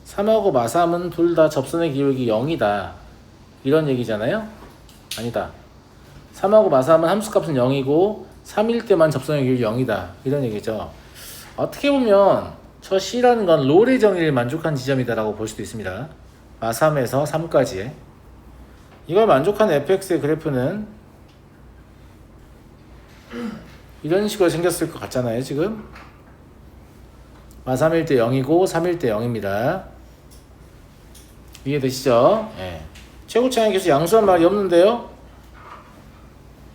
3하고 마3은 둘 다 접선의 기울기 0이다. 이런 얘기잖아요? 아니다. 3하고 마3은 함수값은 0이고 3일 때만 접선의 기울기 0이다. 이런 얘기죠. 어떻게 보면 저 C라는 건 롤의 정의를 만족한 지점이다라고 볼 수도 있습니다. 마3에서 3까지. 이걸 만족한 fx의 그래프는 이런 식으로 생겼을 것 같잖아요, 지금. 마3일 때 0이고 3일 때 0입니다. 이해되시죠? 예. 최고차항의 계수 양수한 말이 없는데요?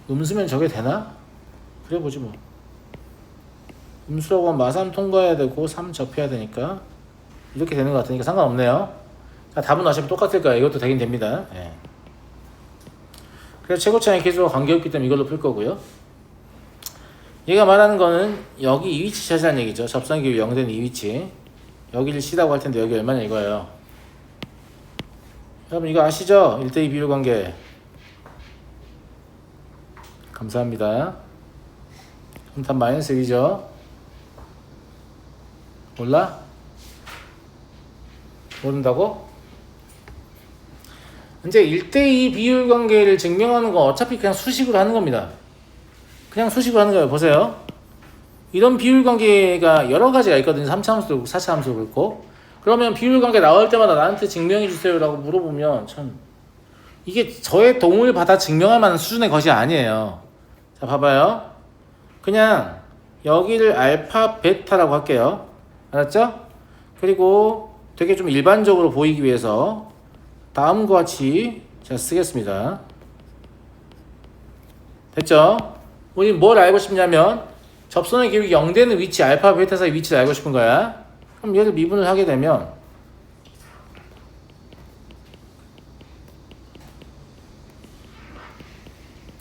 음수면 저게 되나? 그래 보지 뭐. 음수라고 하면 마3 통과해야 되고 3 접해야 되니까 이렇게 되는 것 같으니까 상관없네요. 자, 답은 어차피 똑같을 거예요. 이것도 되긴 됩니다. 예. 그래서 최고차항의 계수와 관계없기 때문에 이걸로 풀 거고요. 얘가 말하는 거는 여기 이 위치 차지하는 얘기죠. 접선 기울기 0 되는 이 위치. 여기를 C라고 할 텐데 여기 얼마냐 이거예요. 여러분 이거 아시죠? 1대2 비율 관계. 감사합니다. 그럼 답 마이너스 1이죠. 몰라? 모른다고? 이제 1대2 비율 관계를 증명하는 건 어차피 그냥 수식으로 하는 겁니다. 그냥 수식으로 하는 거예요. 보세요. 이런 비율 관계가 여러 가지가 있거든요. 3차 함수도 그렇고 4차 함수도 그렇고. 그러면 비율 관계 나올 때마다 나한테 증명해 주세요 라고 물어보면 참 이게 저의 도움을 받아 증명할 만한 수준의 것이 아니에요. 자, 봐봐요. 그냥 여기를 알파, 베타라고 할게요. 알았죠? 그리고 되게 좀 일반적으로 보이기 위해서 다음과 같이 제가 쓰겠습니다. 됐죠? 우리 뭘 알고 싶냐면 접선의 기울기 0 되는 위치, 알파, 베타 사이 위치를 알고 싶은 거야. 그럼 얘를 미분을 하게 되면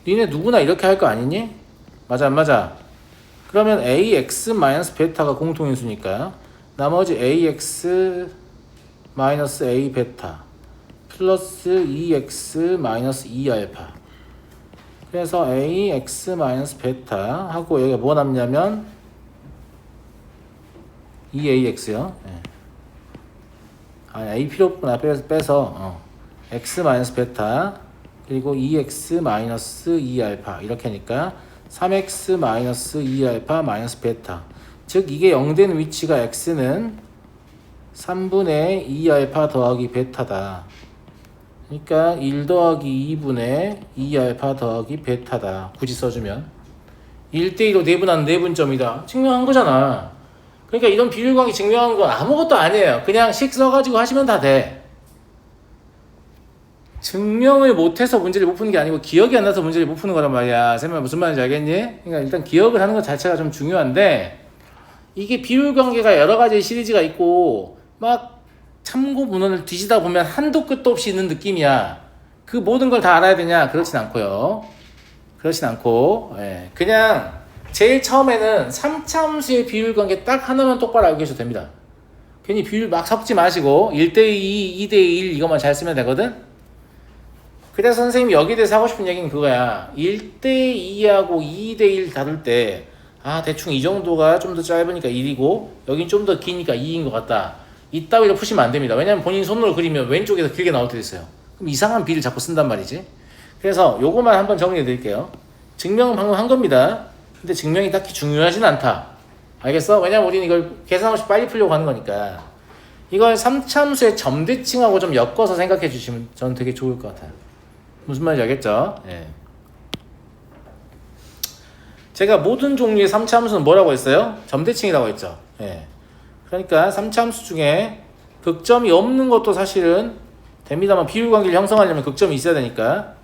니네 누구나 이렇게 할 거 아니니? 맞아 안 맞아? 그러면 ax 베타가 공통인수니까 나머지 ax a 베타 플러스 2x 2알파. 그래서 ax 베타 하고 여기가 뭐 남냐면 2ax요. 네. a 필요 없구나. 빼서 x 베타 그리고 2x 2알파 이렇게 하니까 3x 2알파 베타. 즉 이게 0 되는 위치가 x는 3분의 2알파 더하기 베타다. 그러니까 1 더하기 2분의 2알파 더하기 베타다. 굳이 써주면 1대2로 내분한 내분점이다. 증명한 거잖아. 그러니까 이런 비율관계 증명한 건 아무것도 아니에요. 그냥 식 써가지고 하시면 다 돼. 증명을 못해서 문제를 못 푸는 게 아니고 기억이 안 나서 문제를 못 푸는 거란 말이야. 쌤아 무슨 말인지 알겠니? 그러니까 일단 기억을 하는 것 자체가 좀 중요한데 이게 비율관계가 여러 가지 시리즈가 있고 막 참고 문헌을 뒤지다 보면 한도 끝도 없이 있는 느낌이야. 그 모든 걸 다 알아야 되냐? 그렇진 않고요. 그렇진 않고 그냥 제일 처음에는 3차 함수의 비율관계 딱 하나만 똑바로 알고 계셔도 됩니다. 괜히 비율 막 섞지 마시고 1대2, 2대1 이것만 잘 쓰면 되거든? 그래서 선생님이 여기에 대해서 하고 싶은 얘기는 그거야. 1대2하고 2대1 다룰 때 대충 이 정도가 좀 더 짧으니까 1이고 여긴 좀 더 기니까 2인 것 같다. 이따위로 푸시면 안 됩니다. 왜냐면 본인 손으로 그리면 왼쪽에서 길게 나올 때도 있어요. 그럼 이상한 비를 자꾸 쓴단 말이지. 그래서 요거만 한번 정리해 드릴게요. 증명은 방금 한 겁니다. 근데 증명이 딱히 중요하진 않다. 알겠어? 왜냐면 우리는 이걸 계산 없이 빨리 풀려고 하는 거니까. 이걸 3차 함수의 점대칭하고 좀 엮어서 생각해 주시면 저는 되게 좋을 것 같아요. 무슨 말인지 알겠죠? 예. 제가 모든 종류의 3차 함수는 뭐라고 했어요? 점대칭이라고 했죠. 예. 그러니까 3차 함수 중에 극점이 없는 것도 사실은 됩니다만 비율관계를 형성하려면 극점이 있어야 되니까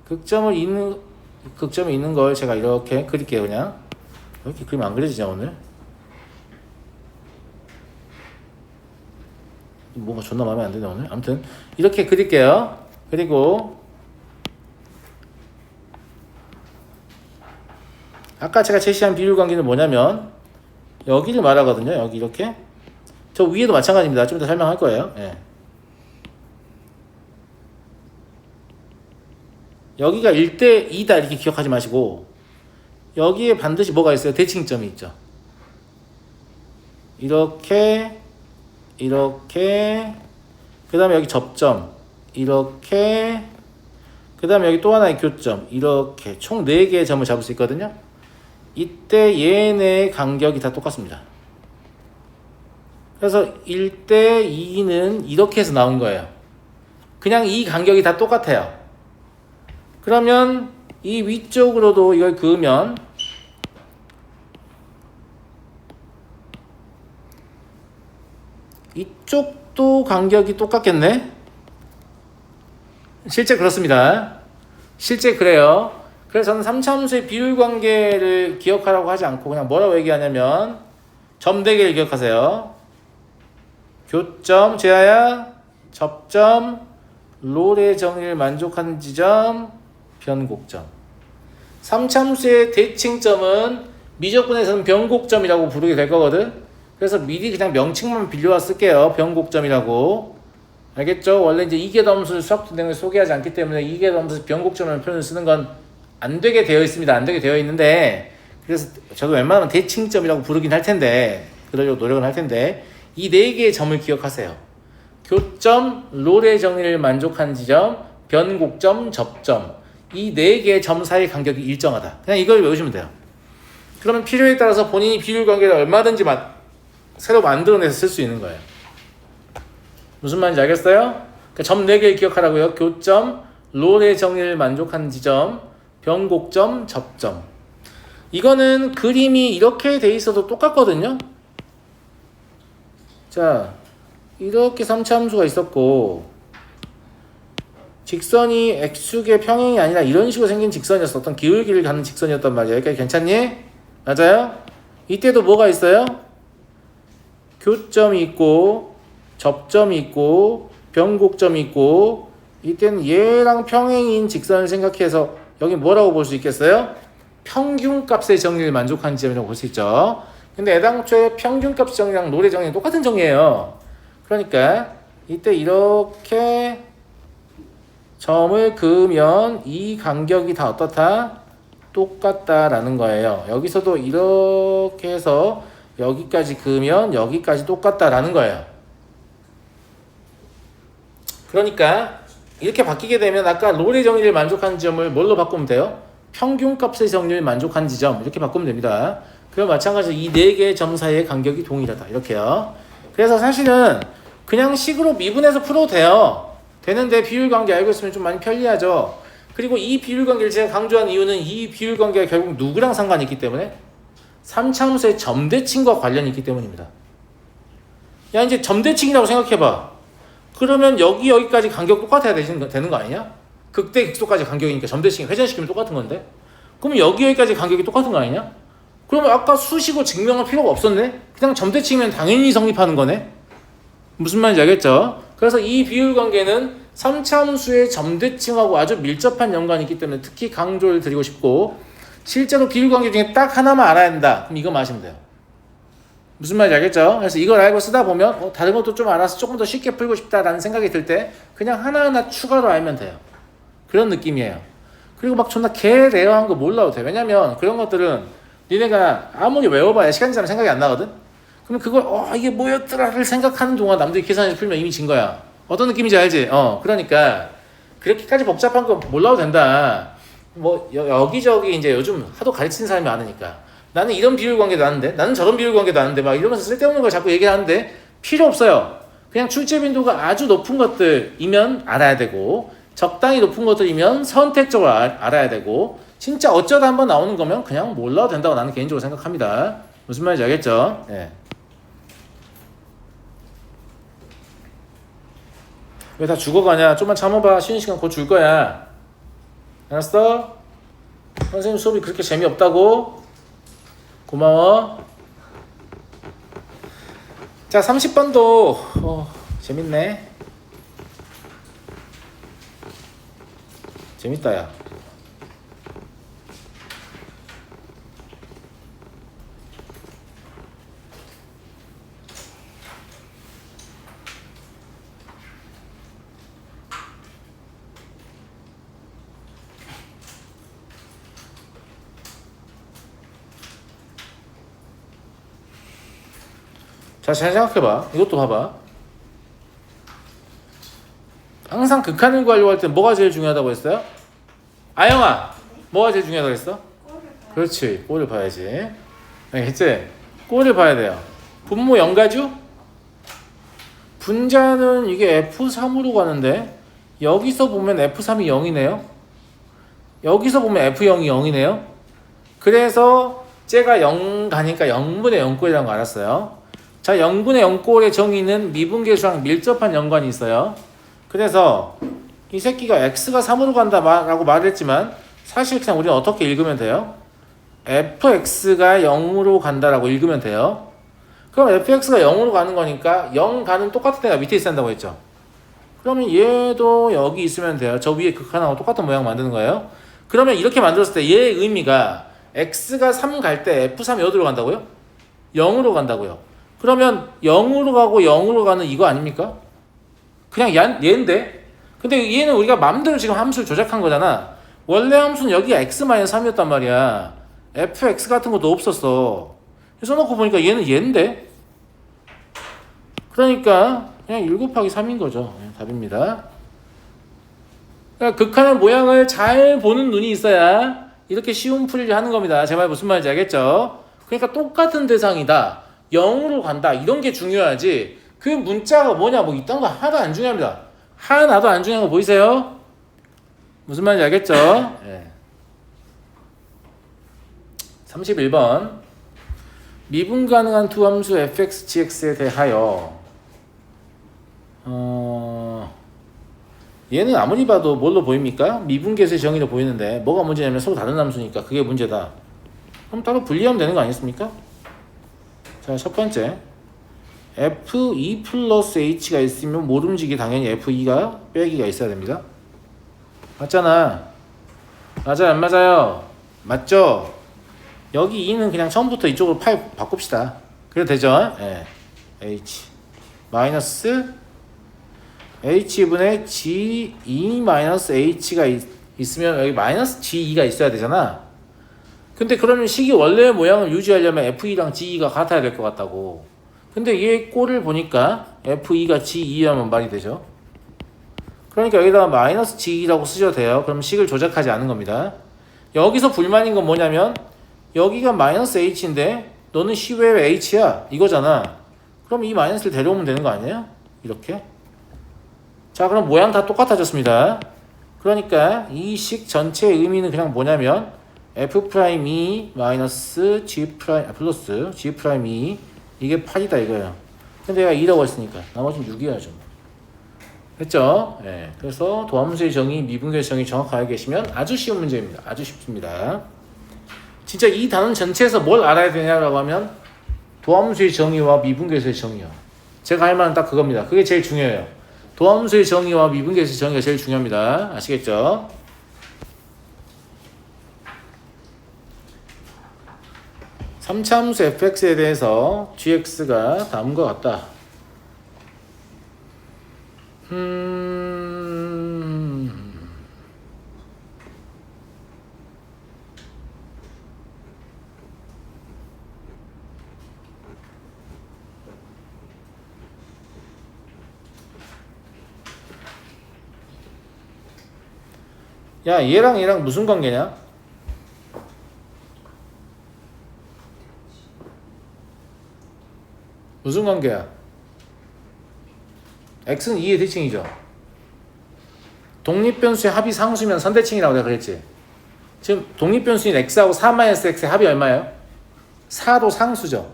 극점이 있는 걸 제가 이렇게 그릴게요. 그냥 이렇게 그리면 안 그려지죠 오늘? 뭔가 존나 마음에 안 드네 오늘. 아무튼 이렇게 그릴게요. 그리고 아까 제가 제시한 비율관계는 뭐냐면 여기를 말하거든요. 여기 이렇게 저 위에도 마찬가지입니다. 좀 이따 설명할 거예요. 예. 여기가 1대 2다 이렇게 기억하지 마시고 여기에 반드시 뭐가 있어요? 대칭점이 있죠. 이렇게 그 다음에 여기 접점 이렇게 그 다음에 여기 또 하나의 교점 이렇게 총 4개의 점을 잡을 수 있거든요. 이때 얘네 간격이 다 똑같습니다. 그래서 1대 2는 이렇게 해서 나온 거예요. 그냥 이 간격이 다 똑같아요. 그러면 이 위쪽으로도 이걸 그으면 이쪽도 간격이 똑같겠네? 실제 그렇습니다. 실제 그래요. 그래서 저는 3차함수의 비율 관계를 기억하라고 하지 않고 그냥 뭐라고 얘기하냐면 점대개를 기억하세요. 교점, 제하야, 접점, 롤의 정의를 만족하는 지점, 변곡점. 3차함수의 대칭점은 미적분에서는 변곡점이라고 부르게 될 거거든. 그래서 미리 그냥 명칭만 빌려와 쓸게요. 변곡점이라고. 알겠죠? 원래 이제 이계도함수를 수학 내용에 소개하지 않기 때문에 이계도함수 변곡점이라는 표현을 쓰는 건 안 되게 되어 있습니다. 안 되게 되어 있는데 그래서 저도 웬만하면 대칭점이라고 부르긴 할 텐데 그러려고 노력은 할 텐데 이 4개의 점을 기억하세요. 교점, 롤의 정의를 만족한 지점, 변곡점, 접점. 이 4개의 점 사이 간격이 일정하다. 그냥 이걸 외우시면 돼요. 그러면 필요에 따라서 본인이 비율 관계를 얼마든지 새로 만들어내서 쓸 수 있는 거예요. 무슨 말인지 알겠어요? 그러니까 점 4개를 기억하라고요. 교점, 롤의 정의를 만족한 지점, 변곡점, 접점. 이거는 그림이 이렇게 돼 있어도 똑같거든요. 자, 이렇게 3차함수가 있었고 직선이 x축의 평행이 아니라 이런 식으로 생긴 직선이었어. 어떤 기울기를 가는 직선이었단 말이야. 여기까지 괜찮니? 맞아요? 이때도 뭐가 있어요? 교점이 있고 접점이 있고 변곡점이 있고 이때는 얘랑 평행인 직선을 생각해서 여기 뭐라고 볼 수 있겠어요? 평균값의 정의를 만족한 지점이라고 볼 수 있죠. 근데 애당초에 평균값 정의랑 롤의 정의는 똑같은 정의예요. 그러니까 이때 이렇게 점을 그으면 이 간격이 다 어떻다? 똑같다라는 거예요. 여기서도 이렇게 해서 여기까지 그으면 여기까지 똑같다라는 거예요. 그러니까 이렇게 바뀌게 되면 아까 롤의 정의를 만족한 지점을 뭘로 바꾸면 돼요? 평균값의 정의를 만족한 지점 이렇게 바꾸면 됩니다. 그럼 마찬가지로 이 4개의 점 사이의 간격이 동일하다 이렇게요. 그래서 사실은 그냥 식으로 미분해서 풀어도 돼요. 되는데 비율관계 알고 있으면 좀 많이 편리하죠. 그리고 이 비율관계를 제가 강조한 이유는 이 비율관계가 결국 누구랑 상관이 있기 때문에 3차함수의 점대칭과 관련이 있기 때문입니다. 야 이제 점대칭이라고 생각해봐. 그러면 여기까지 간격 똑같아야 되는 거 아니냐? 극대 극소까지 간격이니까 점대칭 회전시키면 똑같은 건데 그러면 여기까지 간격이 똑같은 거 아니냐? 그러면 아까 수식으로 증명할 필요가 없었네? 그냥 점대칭이면 당연히 성립하는 거네? 무슨 말인지 알겠죠? 그래서 이 비율관계는 3차함수의 점대칭하고 아주 밀접한 연관이 있기 때문에 특히 강조를 드리고 싶고 실제로 비율관계 중에 딱 하나만 알아야 된다. 그럼 이거 아시면 돼요. 무슨 말인지 알겠죠? 그래서 이걸 알고 쓰다 보면 다른 것도 좀 알아서 조금 더 쉽게 풀고 싶다라는 생각이 들 때 그냥 하나하나 추가로 알면 돼요. 그런 느낌이에요. 그리고 막 존나 개레어한 거 몰라도 돼. 왜냐면 그런 것들은 니네가 아무리 외워봐야 시간 지나면 생각이 안 나거든? 그럼 그걸 이게 뭐였더라를 생각하는 동안 남들이 계산해서 풀면 이미 진 거야. 어떤 느낌인지 알지? 그러니까 그렇게까지 복잡한 거 몰라도 된다. 뭐 여기저기 이제 요즘 하도 가르치는 사람이 많으니까 나는 이런 비율 관계도 아는데 나는 저런 비율 관계도 아는데 막 이러면서 쓸데없는 걸 자꾸 얘기하는데 필요 없어요. 그냥 출제 빈도가 아주 높은 것들이면 알아야 되고 적당히 높은 것들이면 선택적으로 알아야 되고 진짜 어쩌다 한번 나오는 거면 그냥 몰라도 된다고 나는 개인적으로 생각합니다. 무슨 말인지 알겠죠? 네. 왜 다 죽어가냐? 좀만 참아봐. 쉬는 시간 곧 줄 거야. 알았어? 선생님 수업이 그렇게 재미없다고? 고마워. 자, 30번도 재밌네. 재밌다 야. 자, 잘 생각해봐. 이것도 봐봐. 항상 극한을 구하려고 할 때 뭐가 제일 중요하다고 했어요? 아영아, 뭐가 제일 중요하다고 했어? 그렇지, 꼴을 봐야지. 알겠지? 꼴을 봐야 돼요. 분모 0가죠? 분자는 이게 F3으로 가는데 여기서 보면 F3이 0이네요. 여기서 보면 F0이 0이네요. 그래서 쟤가 0 가니까 0분의 0꼴이라는 거 알았어요. 자, 0분의 0꼴의 정의는 미분계수랑 밀접한 연관이 있어요. 그래서 이 새끼가 x가 3으로 간다라고 말했지만 사실 그냥 우리는 어떻게 읽으면 돼요? fx가 0으로 간다라고 읽으면 돼요. 그럼 fx가 0으로 가는 거니까 0 가는 똑같은 애가 밑에 있어야 한다고 했죠. 그러면 얘도 여기 있으면 돼요. 저 위에 극한하고 똑같은 모양 만드는 거예요. 그러면 이렇게 만들었을 때 얘의 의미가 x가 3 갈 때 f3이 어디로 간다고요? 0으로 간다고요. 그러면 0으로 가고 0으로 가는 이거 아닙니까? 그냥 얘인데? 근데 얘는 우리가 마음대로 지금 함수를 조작한 거잖아. 원래 함수는 여기가 x-3이었단 말이야. fx 같은 것도 없었어. 써놓고 보니까 얘는 얘인데? 그러니까 그냥 1 곱하기 3인 거죠. 답입니다. 그러니까 극한의 모양을 잘 보는 눈이 있어야 이렇게 쉬운 풀이를 하는 겁니다. 제 말 무슨 말인지 알겠죠? 그러니까 똑같은 대상이다. 0으로 간다. 이런 게 중요하지. 그 문자가 뭐냐 뭐 이딴 거 하나도 안 중요합니다. 하나도 안 중요한 거 보이세요? 무슨 말인지 알겠죠? 네. 31번 미분 가능한 두 함수 fx, gx에 대하여 얘는 아무리 봐도 뭘로 보입니까? 미분계수의 정의로 보이는데 뭐가 문제냐면 서로 다른 함수니까 그게 문제다. 그럼 따로 분리하면 되는 거 아니겠습니까? 자, 첫 번째 F2 플러스 H가 있으면 모름지기 당연히 F2가 빼기가 있어야 됩니다. 맞잖아. 맞아요? 안 맞아요? 맞죠? 여기 2는 그냥 처음부터 이쪽으로 파일 바꿉시다. 그래도 되죠? 네. H 마이너스 H분의 G2 마이너스 H가 있으면 여기 마이너스 G2가 있어야 되잖아. 근데 그러면 식이 원래의 모양을 유지하려면 F2랑 G2가 같아야 될 것 같다고. 근데 얘 꼴을 보니까 F2가 G2라면 말이 되죠. 그러니까 여기다가 마이너스 G2라고 쓰셔도 돼요. 그럼 식을 조작하지 않은 겁니다. 여기서 불만인 건 뭐냐면 여기가 마이너스 H인데 너는 C 왜 H야? 이거잖아. 그럼 이 마이너스를 데려오면 되는 거 아니에요? 이렇게. 자, 그럼 모양 다 똑같아졌습니다. 그러니까 이 식 전체의 의미는 그냥 뭐냐면 F'2 마이너스 G' 플러스 G'2 이게 8이다 이거예요. 근데 얘가 2라고 했으니까 나머지는 6이야죠. 됐죠? 네. 그래서 도함수의 정의, 미분계수의 정의 정확하게 알고 계시면 아주 쉬운 문제입니다. 아주 쉽습니다. 진짜 이 단원 전체에서 뭘 알아야 되냐라고 하면 도함수의 정의와 미분계수의 정의요. 제가 할 말은 딱 그겁니다. 그게 제일 중요해요. 도함수의 정의와 미분계수의 정의가 제일 중요합니다. 아시겠죠? 삼차함수 fx에 대해서 gx가 다음과 같다. 야, 얘랑 무슨 관계냐? 무슨 관계야? x는 2의 대칭이죠. 독립변수의 합이 상수면 선대칭이라고 내가 그랬지. 지금 독립변수인 x하고 4-x의 합이 얼마예요? 4도 상수죠.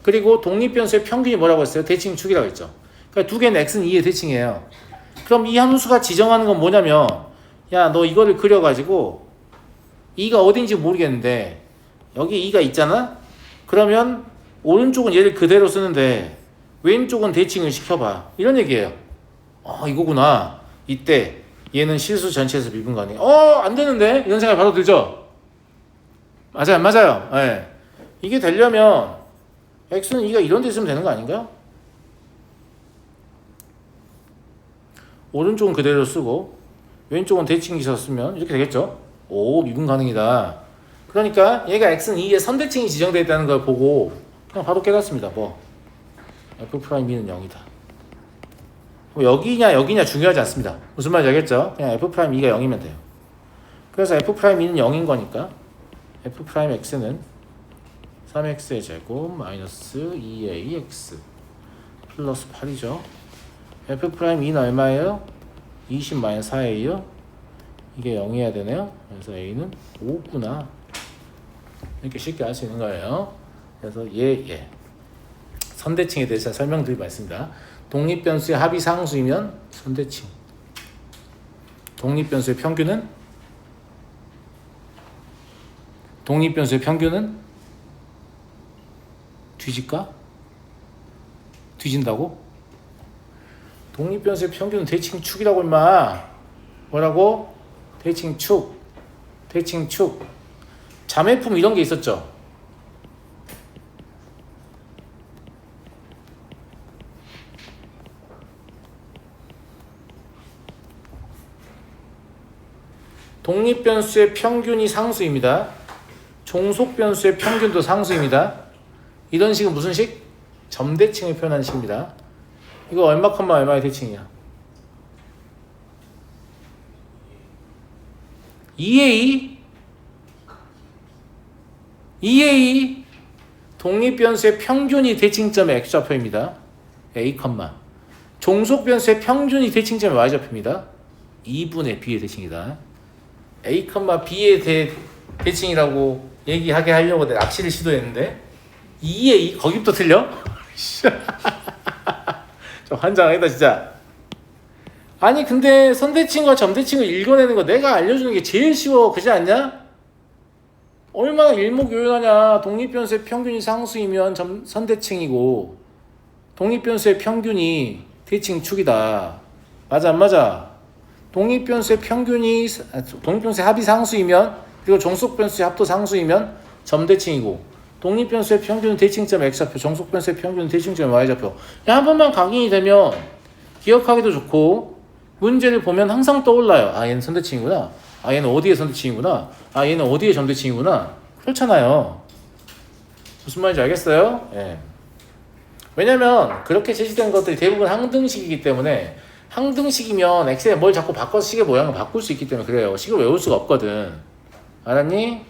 그리고 독립변수의 평균이 뭐라고 했어요? 대칭축이라고 했죠. 그러니까 두 개는 x는 2의 대칭이에요. 그럼 이 함수가 지정하는 건 뭐냐면 야, 너 이거를 그려가지고 2가 어딘지 모르겠는데 여기 2가 있잖아? 그러면 오른쪽은 얘를 그대로 쓰는데 왼쪽은 대칭을 시켜봐. 이런 얘기예요. 이거구나. 이때 얘는 실수 전체에서 미분 가능해. 안 되는데? 이런 생각 바로 들죠? 맞아요, 안 맞아요? 네. 이게 되려면 x는 2가 이런 데 있으면 되는 거 아닌가? 오른쪽은 그대로 쓰고 왼쪽은 대칭 기사 쓰면 이렇게 되겠죠? 오, 미분 가능이다. 그러니까 얘가 x는 2의 선대칭이 지정되어 있다는 걸 보고 그냥 바로 깨닫습니다. 뭐 F'B는 0이다. 여기냐 중요하지 않습니다. 무슨 말인지 알겠죠? 그냥 F'E가 0이면 돼요. 그래서 F'E는 0인 거니까 F'X는 3x의 제곱 마이너스 2ax 플러스 8이죠. F'E는 얼마예요? 20 마이너스 4a요? 이게 0이어야 되네요. 그래서 a는 5구나. 이렇게 쉽게 알 수 있는 거예요. 그래서 선대칭에 대해서 설명드리고 있습니다. 독립변수의 합이 상수이면 선대칭. 독립변수의 평균은 뒤질까? 뒤진다고? 독립변수의 평균은 대칭축이라고 임마. 뭐라고? 대칭축. 자매품 이런 게 있었죠. 독립변수의 평균이 상수입니다. 종속변수의 평균도 상수입니다. 이런 식은 무슨 식? 점대칭을 표현하는 식입니다. 이거 얼마 컴마 얼마의 대칭이야? 2a 독립변수의 평균이 대칭점의 x좌표입니다. a, 종속변수의 평균이 대칭점의 y좌표입니다. 2분의 b의 대칭이다. a, b의 대칭이라고 얘기하게 하려고 내가 낚시를 시도했는데 2a 거기부터 틀려? 좀 환장하다 진짜. 아니 근데 선대칭과 점대칭을 읽어내는 거 내가 알려주는 게 제일 쉬워. 그렇지 않냐? 얼마나 일목요연하냐. 독립변수의 평균이 상수이면 선대칭이고 독립변수의 평균이 대칭축이다. 맞아 안 맞아? 독립변수의 합이 상수이면 그리고 종속변수의 합도 상수이면 점대칭이고 독립변수의 평균은 대칭점 x좌표, 종속변수의 평균은 대칭점 y좌표. 한 번만 각인이 되면 기억하기도 좋고 문제를 보면 항상 떠올라요. 아 얘는 선대칭이구나. 아 얘는 어디에 선대칭이구나. 아 얘는 어디에 점대칭이구나. 그렇잖아요. 무슨 말인지 알겠어요? 예. 왜냐면 그렇게 제시된 것들이 대부분 항등식이기 때문에 항등식이면 x에 뭘 자꾸 바꿔서 식의 모양을 바꿀 수 있기 때문에 그래요. 식을 외울 수가 없거든. 알았니?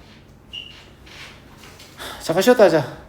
잠깐 쉬었다 하자.